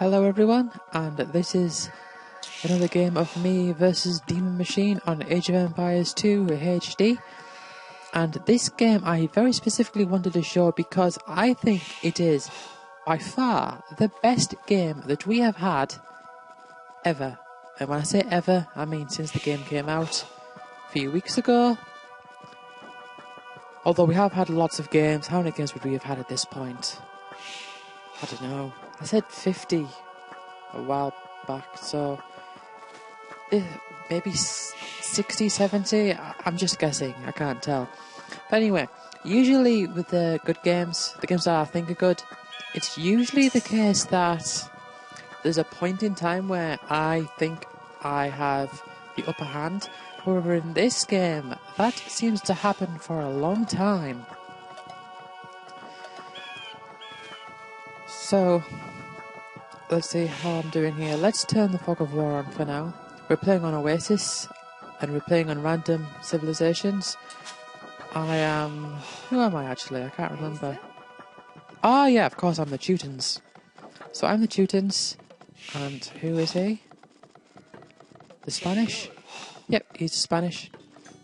Hello everyone, and this is another game of me versus Demon Machine on Age of Empires 2 HD. And this game I very specifically wanted to show because I think it is by far the best game that we have had ever. And when I say ever, I mean since the game came out a few weeks ago. Although we have had lots of games. How many games would we have had at this point? I don't know. I said 50 a while back, so maybe 60, 70. I'm just guessing. I can't tell. But anyway, usually with the good games, the games that I think are good, it's usually the case that there's a point in time where I think I have the upper hand. However, in this game, that seems to happen for a long time. So, let's see how I'm doing here. Let's turn the Fog of War on for now. We're playing on Oasis, and we're playing on random civilizations. I am... Who am I actually? I can't remember. Oh yeah, of course I'm the Teutons. So I'm the Teutons, and who is he? The Spanish? Yep, he's Spanish.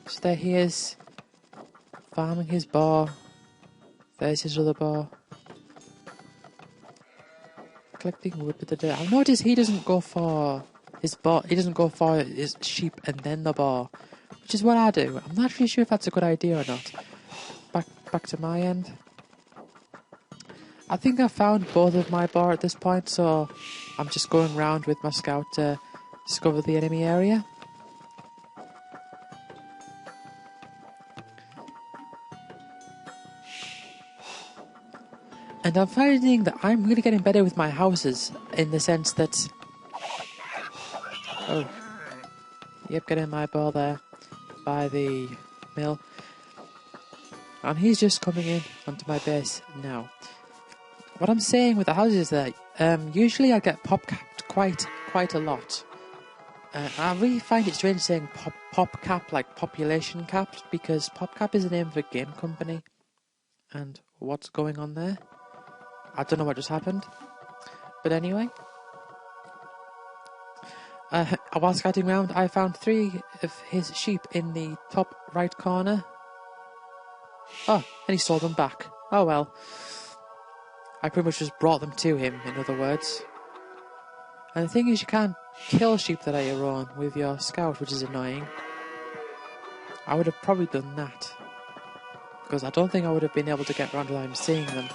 So there he is, farming his boar. There's his other boar. Collecting wood with the dirt. I've noticed he doesn't go for his boar. He doesn't go for his sheep and then the boar, which is what I do. I'm not really sure if that's a good idea or not. Back to my end. I think I've found both of my boar at this point, so I'm just going round with my scout to discover the enemy area. And I'm finding that I'm really getting better with my houses, in the sense that... Oh. Yep, getting my ball there by the mill. And he's just coming in onto my base now. What I'm saying with the houses is that usually I get pop-capped quite a lot. I really find it strange saying pop-cap, like population capped, because PopCap is the name of a game company. And what's going on there? I don't know what just happened. But anyway. While scouting around, I found 3 of his sheep in the top right corner. Oh, and he sold them back. Oh well. I pretty much just brought them to him, in other words. And the thing is, you can't kill sheep that are your own with your scout, which is annoying. I would have probably done that, because I don't think I would have been able to get around without seeing them.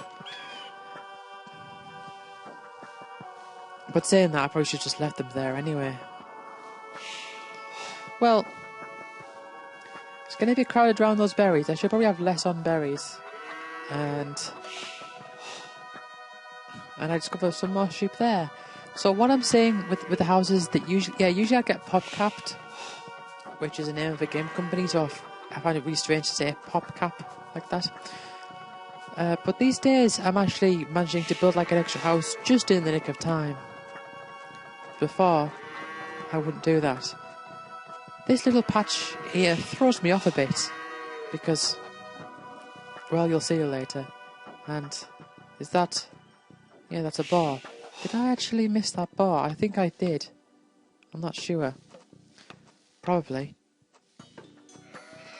But saying that, I probably should have just left them there anyway. Well, it's going to be crowded around those berries. I should probably have less on berries. And I discovered some more sheep there. So what I'm saying with the houses that usually I get pop-capped, which is the name of a game company, so I find it really strange to say pop-cap like that. But these days I'm actually managing to build like an extra house just in the nick of time. Before, I wouldn't do that. This little patch here throws me off a bit, because, well, you'll see later. And is that... Yeah, that's a boar. Did I actually miss that boar? I think I did. I'm not sure. Probably.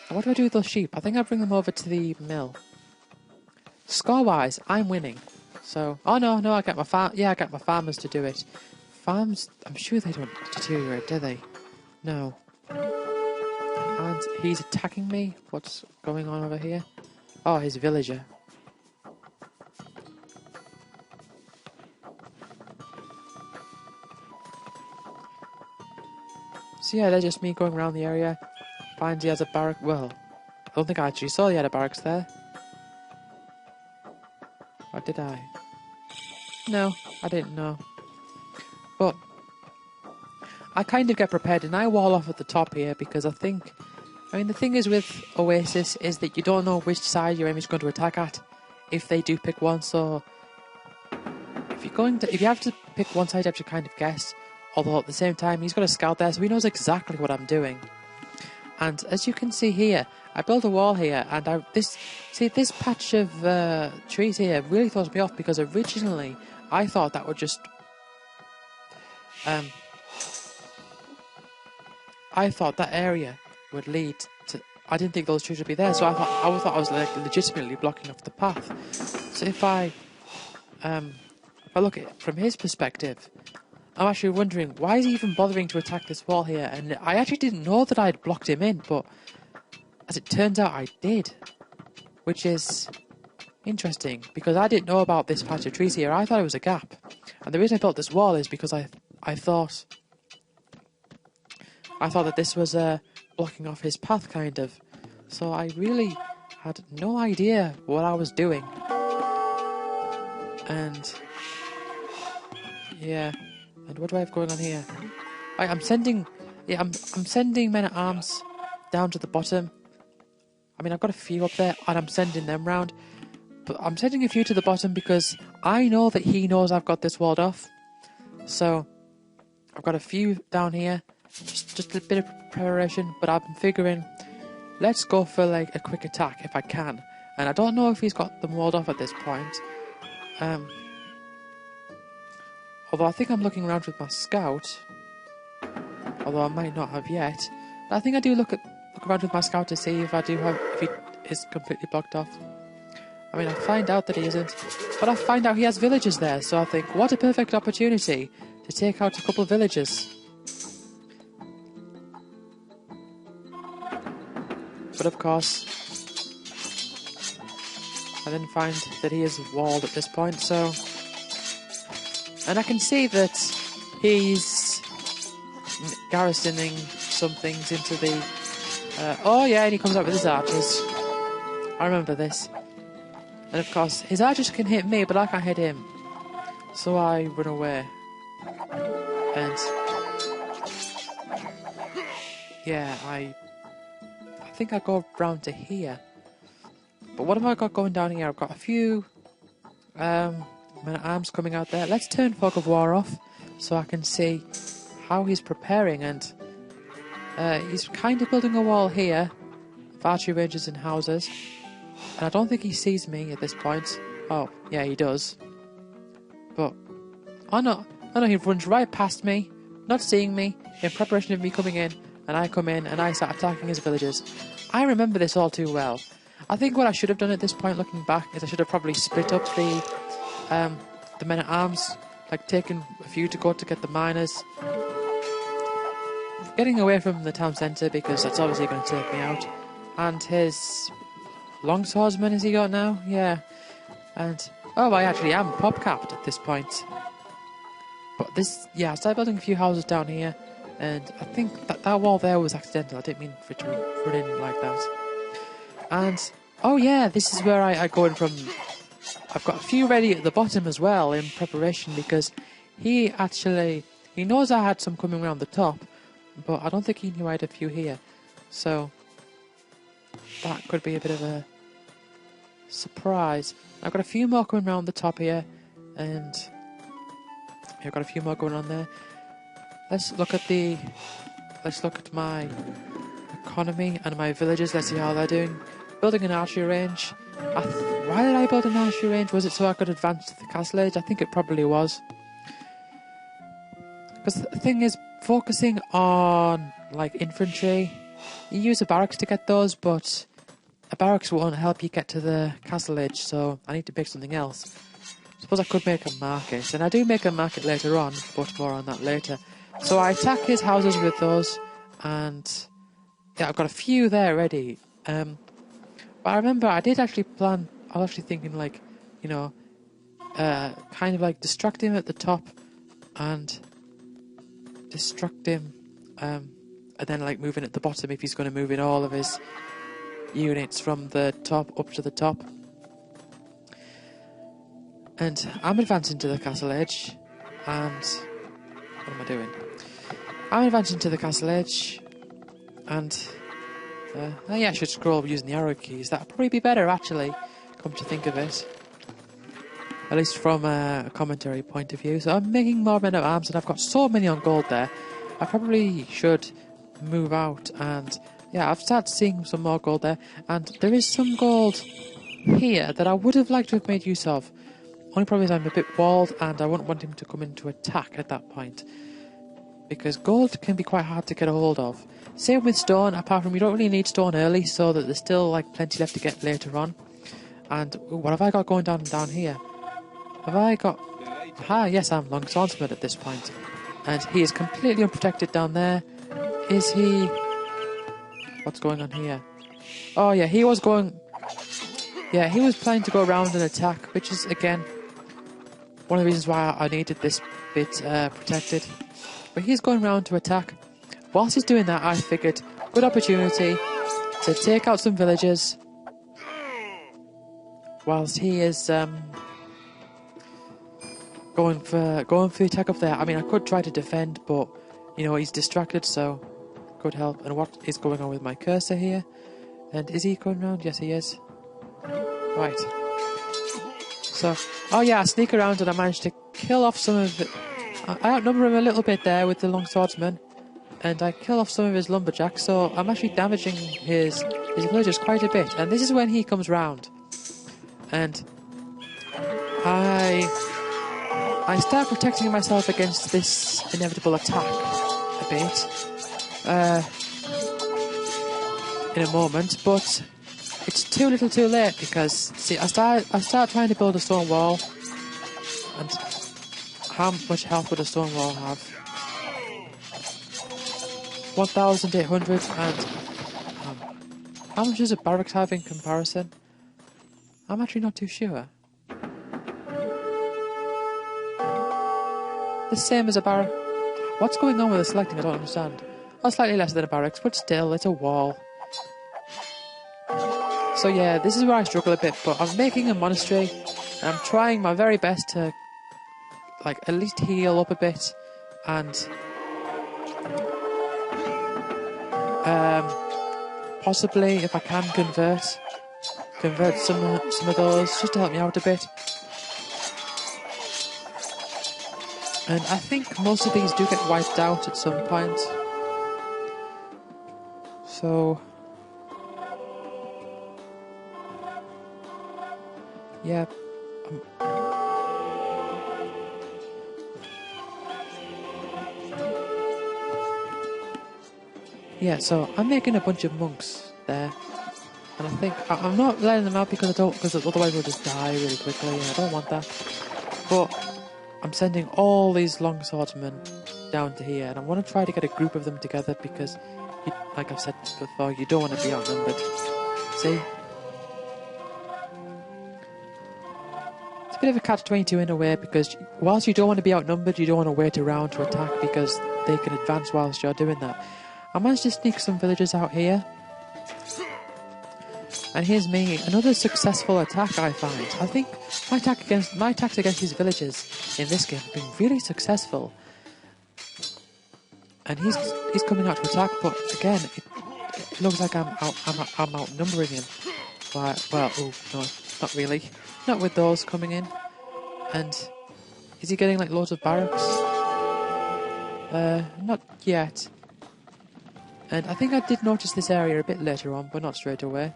What do I do with those sheep? I think I bring them over to the mill. Score-wise, I'm winning. So... Oh, no, I get my I get my farmers to do it. Farms, I'm sure they don't deteriorate, do they? No. And he's attacking me. What's going on over here? Oh, he's a villager. So yeah, they're just me going around the area. Finds he has a barrack. Well, I don't think I actually saw he had a barracks there. Or did I? No, I didn't know. But I kind of get prepared and I wall off at the top here because I mean the thing is with Oasis is that you don't know which side your enemy's going to attack at if they do pick one, so if you have to pick one side you have to kind of guess, although at the same time he's got a scout there so he knows exactly what I'm doing. And as you can see here, I built a wall here and this patch of trees here really throws me off because originally I thought that would just I thought that area would lead to. I didn't think those trees would be there, so I thought I was like legitimately blocking off the path. So if I look at it from his perspective, I'm actually wondering why is he even bothering to attack this wall here? And I actually didn't know that I'd blocked him in, but as it turns out, I did, which is interesting because I didn't know about this patch of trees here. I thought it was a gap, and the reason I built this wall is because I thought that this was blocking off his path, kind of. So I really had no idea what I was doing, and yeah. And what do I have going on here? I'm sending men at arms down to the bottom. I mean, I've got a few up there, and I'm sending them round. But I'm sending a few to the bottom because I know that he knows I've got this walled off. So I've got a few down here, just a bit of preparation. But I've been figuring, let's go for like a quick attack if I can. And I don't know if he's got them walled off at this point. Although I think I'm looking around with my scout, although I might not have yet. But I think I do look around with my scout to see if he is completely blocked off. I mean, I find out that he isn't, but I find out he has villagers there. So I think, what a perfect opportunity to take out a couple of villagers. But of course, I then find that he is walled at this point. So. And I can see that he's garrisoning some things into the... oh yeah, and he comes out with his archers. I remember this. And of course, his archers can hit me, but I can't hit him. So I run away. And... yeah, I think I go round to here. But what have I got going down here? I've got a few... men at arms coming out there. Let's turn Fog of War off so I can see how he's preparing, and he's kind of building a wall here of archery ranges and houses, and I don't think he sees me at this point. Oh yeah, he does, but oh no, he runs right past me, not seeing me, in preparation of me coming in, and I come in and I start attacking his villagers. I remember this all too well. I think what I should have done at this point, looking back, is I should have probably split up the men at arms, like taking a few to go to get the miners, getting away from the town centre because that's obviously going to take me out, and his longswordsman has he got now? Yeah, and oh, I actually am pop-capped at this point. But this, yeah, I started building a few houses down here, and I think that wall there was accidental. I didn't mean for it to run in like that. And oh yeah, this is where I go in from. I've got a few ready at the bottom as well in preparation because he knows I had some coming around the top, but I don't think he knew I had a few here. So that could be a bit of a surprise. I've got a few more coming around the top here, and I've got a few more going on there. Let's look at my economy and my villages. Let's see how they're doing. Building an archery range. Why did I build an archery range? Was it so I could advance to the castle age? I think it probably was. Because the thing is, focusing on like infantry, you use a barracks to get those, but a barracks won't help you get to the castle age, so I need to make something else. Suppose I could make a market, and I do make a market later on, but more on that later. So I attack his houses with those, and yeah, I've got a few there ready. But I remember I did actually plan, I was actually thinking like, you know, kind of like distract him at the top and distract him, and then like moving at the bottom if he's going to move in all of his units from the top up to the top. And I'm advancing to the castle edge, and what am I doing? I'm advancing to the castle edge, and yeah, I should scroll using the arrow keys. That'd probably be better, actually, come to think of it. At least from a commentary point of view. So I'm making more men at arms, and I've got so many on gold there. I probably should move out, and yeah, I've started seeing some more gold there, and there is some gold here that I would have liked to have made use of. Only problem is I'm a bit walled, and I wouldn't want him to come in to attack at that point. because gold can be quite hard to get a hold of. Same with stone, apart from you don't really need stone early, so that there's still like plenty left to get later on. And ooh, what have I got going down here? Have I got... yes, I'm Long Swordsman at this point. And he is completely unprotected down there. Is he... What's going on here? Oh yeah, he was going... Yeah, he was planning to go around and attack, which is, again, one of the reasons why I needed this bit protected. But he's going around to attack. Whilst he's doing that, I figured, good opportunity to take out some villagers. Whilst he is going for the attack up there. I mean, I could try to defend, but, you know, he's distracted, so could help. And what is going on with my cursor here? And is he going around? Yes, he is. Right. So, oh yeah, I sneak around and I managed to kill off some of it. I outnumber him a little bit there with the long swordsman, and I kill off some of his lumberjacks, so I'm actually damaging his villagers quite a bit. And this is when he comes round. And I start protecting myself against this inevitable attack a bit in a moment, but it's too little too late, because see, I start trying to build a stone wall, and how much health would a stone wall have? 1,800, and how much does a barracks have in comparison? I'm actually not too sure. The same as a barrack. What's going on with the selecting? I don't understand. Oh, slightly less than a barracks, but still, it's a wall. So yeah, this is where I struggle a bit, but I'm making a monastery, and I'm trying my very best to, like, at least heal up a bit, and possibly, if I can, convert some of those, just to help me out a bit. And I think most of these do get wiped out at some point. So yeah. Yeah, so I'm making a bunch of monks there. And I think I'm not letting them out because otherwise they'll just die really quickly, and I don't want that. But I'm sending all these long swordsmen down to here, and I want to try to get a group of them together because, like I've said before, you don't want to be outnumbered. See? It's a bit of a catch-22 in a way, because whilst you don't want to be outnumbered, you don't want to wait around to attack because they can advance whilst you're doing that. I managed to sneak some villagers out here. And here's me, another successful attack I find. I think my attacks against these villagers in this game have been really successful. And he's coming out to attack, but again, it looks like I'm outnumbering him. Well, oh no, not really. Not with those coming in. And is he getting like loads of barracks? Not yet. And I think I did notice this area a bit later on, but not straight away.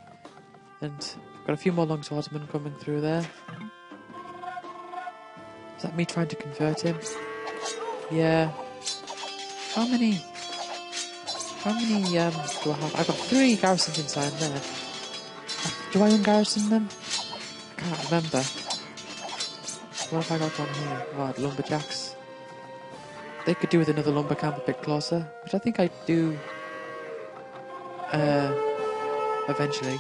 And got a few more long swordsmen coming through there. Is that me trying to convert him? Yeah. How many do I have? I've got 3 garrisons inside there. Do I ungarrison them? I can't remember. What have I got on here? Oh, the lumberjacks. They could do with another lumber camp a bit closer, which I think I do eventually.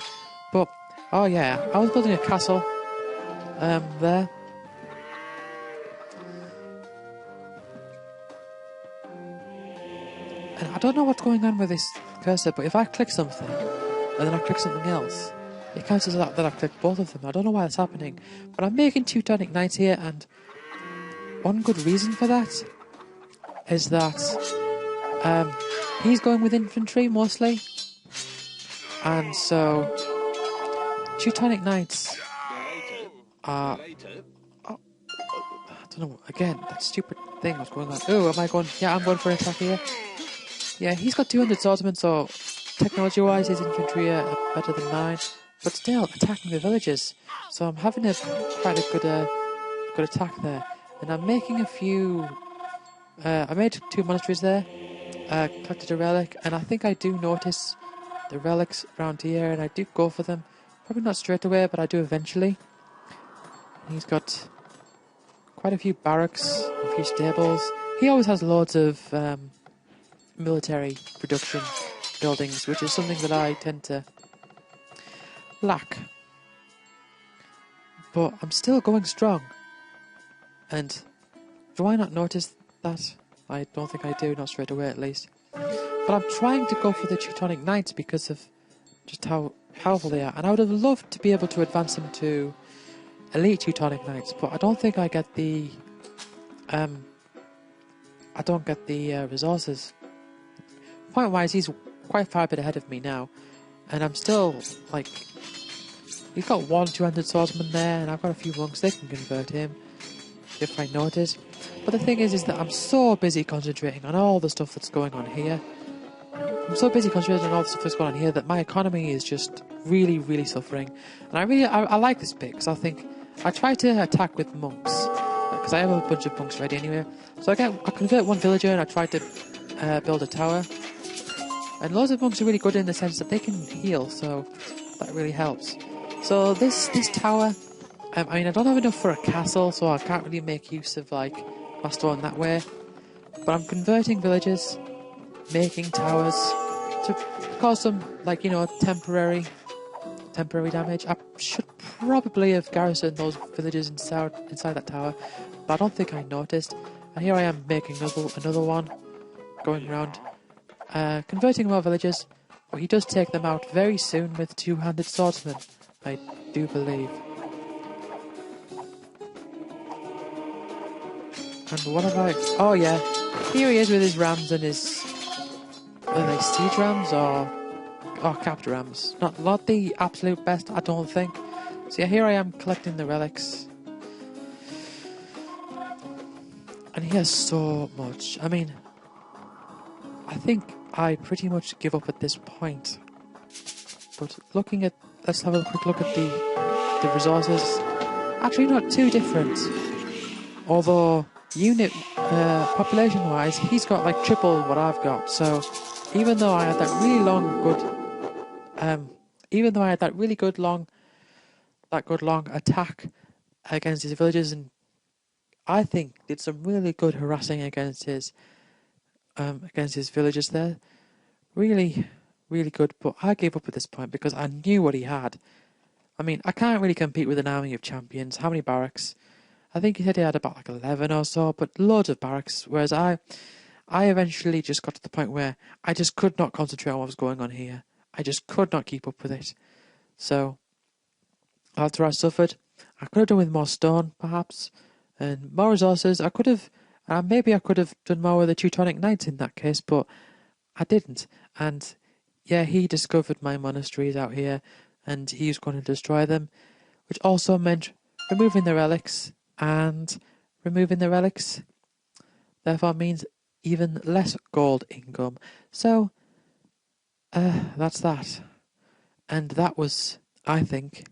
But, oh yeah, I was building a castle there. And I don't know what's going on with this cursor, but if I click something, and then I click something else, it counts as that I've clicked both of them. I don't know why that's happening. But I'm making Teutonic Knights here, and one good reason for that is that he's going with infantry mostly. And so Teutonic Knights are... I don't know, again, that stupid thing was going on. Oh, am I going... Yeah, I'm going for an attack here. Yeah, he's got 200 swordsmen, so technology-wise his infantry are better than mine. But still, attacking the villages. So I'm having quite a good attack there. And I'm making a few I made 2 monasteries there, collected a relic, and I think I do notice the relics around here, and I do go for them. Probably not straight away, but I do eventually. He's got quite a few barracks, a few stables. He always has loads of military production buildings, which is something that I tend to lack. But I'm still going strong. And do I not notice that? I don't think I do, not straight away at least. But I'm trying to go for the Teutonic Knights because of just how powerful they are. And I would have loved to be able to advance them to Elite Teutonic Knights, but I don't think I get the resources. Point wise, he's quite far a bit ahead of me now, and I'm still like, he's got 1 200 swordsman there, and I've got a few monks. They can convert him if I notice. But the thing is that I'm so busy concentrating on all the stuff that's going on here. I'm so busy concentrating on all the stuff that's going on here that my economy is just really, really suffering. And I like this bit because I think I try to attack with monks because I have a bunch of monks ready anyway. So I convert 1 villager and I try to build a tower. And loads of monks are really good in the sense that they can heal, so that really helps. So this tower, I mean, I don't have enough for a castle, so I can't really make use of like my stone that way. But I'm converting villagers, making towers to cause some, like, you know, temporary damage. I should probably have garrisoned those villagers inside that tower, but I don't think I noticed. And here I am making another one, going around, converting more villagers. But he does take them out very soon with 200 swordsmen, I do believe. And what have I... Oh yeah, here he is with his rams and his... Are they siege rams or capped rams? Not the absolute best, I don't think. So yeah, here I am collecting the relics. And he has so much. I mean, I think I pretty much give up at this point. But let's have a quick look at the resources. Actually, not too different. Although unit population wise, he's got like triple what I've got. So even though I had that really long attack against his villagers, and I think did some really good harassing against his villagers there. Really, really good. But I gave up at this point because I knew what he had. I mean, I can't really compete with an army of champions. How many barracks? I think he said he had about like 11 or so, but loads of barracks. Whereas I eventually just got to the point where I just could not concentrate on what was going on here. I just could not keep up with it. So after I suffered, I could have done with more stone, perhaps, and more resources. Maybe I could have done more with the Teutonic Knights in that case, but I didn't. And yeah, he discovered my monasteries out here, and he was going to destroy them, which also meant removing the relics, and removing the relics therefore means even less gold income. So that's that. And that was, I think,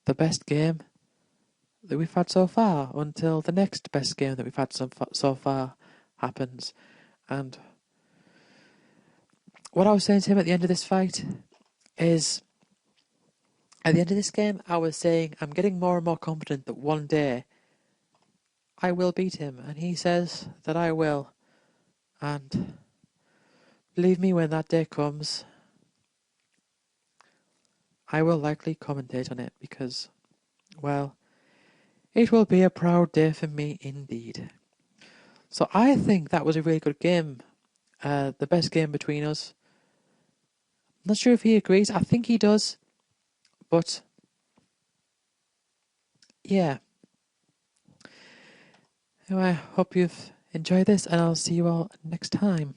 the best game that we've had so far, until the next best game that we've had so far happens. And what I was saying to him at the end of this fight is, at the end of this game, I was saying I'm getting more and more confident that one day I will beat him, and he says that I will. And believe me, when that day comes, I will likely commentate on it because, well, it will be a proud day for me indeed. So I think that was a really good game. The best game between us. Not sure if he agrees. I think he does. But yeah. Anyway, I hope you've enjoyed this, and I'll see you all next time.